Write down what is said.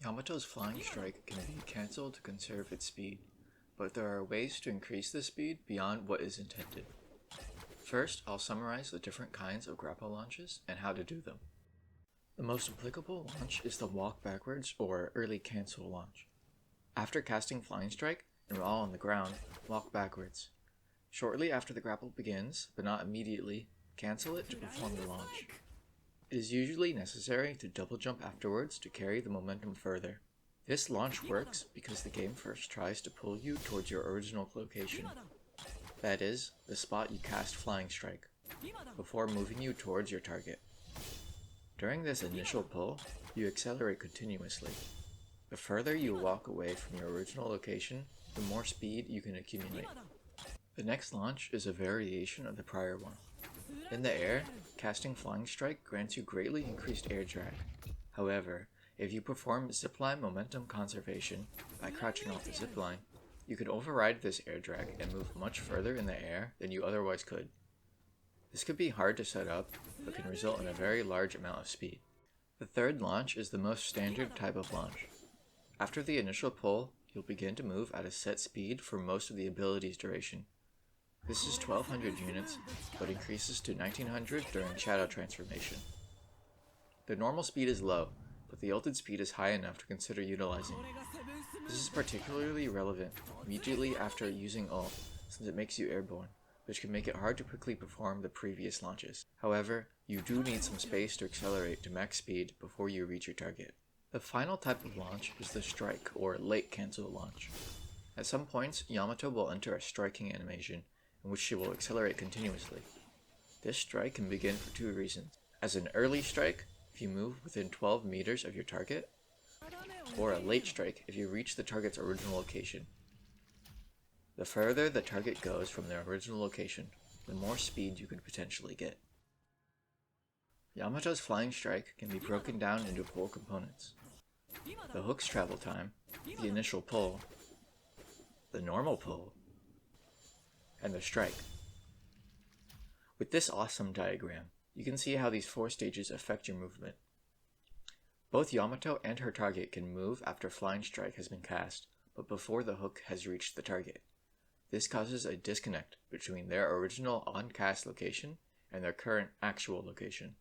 Yamato's flying strike can be cancelled to conserve its speed, but there are ways to increase the speed beyond what is intended. First, I'll summarize the different kinds of grapple launches and how to do them. The most applicable launch is the walk backwards or early cancel launch. After casting flying strike and while on the ground, walk backwards. Shortly after the grapple begins, but not immediately, cancel it to perform the launch. It is usually necessary to double jump afterwards to carry the momentum further. This launch works because the game first tries to pull you towards your original location, that is, the spot you cast flying strike, before moving you towards your target. During this initial pull, you accelerate continuously. The further you walk away from your original location, the more speed you can accumulate. The next launch is a variation of the prior one. In the air, casting flying strike grants you greatly increased air drag. However, if you perform zipline momentum conservation by crouching off the zipline, you can override this air drag and move much further in the air than you otherwise could. This could be hard to set up, but can result in a very large amount of speed. The third launch is the most standard type of launch. After the initial pull, you'll begin to move at a set speed for most of the ability's duration. This is 1200 units, but increases to 1900 during Shadow Transformation. The normal speed is low, but the ulted speed is high enough to consider utilizing. This is particularly relevant immediately after using ult, since it makes you airborne, which can make it hard to quickly perform the previous launches. However, you do need some space to accelerate to max speed before you reach your target. The final type of launch is the strike, or late cancel launch. At some points, Yamato will enter a striking animation, in which she will accelerate continuously. This strike can begin for two reasons: as an early strike, if you move within 12 meters of your target, or a late strike if you reach the target's original location. The further the target goes from their original location, the more speed you could potentially get. Yamato's flying strike can be broken down into 4 components: the hook's travel time, the initial pull, the normal pull, and the strike. With this awesome diagram, you can see how these 4 stages affect your movement. Both Yamato and her target can move after flying strike has been cast, but before the hook has reached the target. This causes a disconnect between their original on-cast location and their current actual location.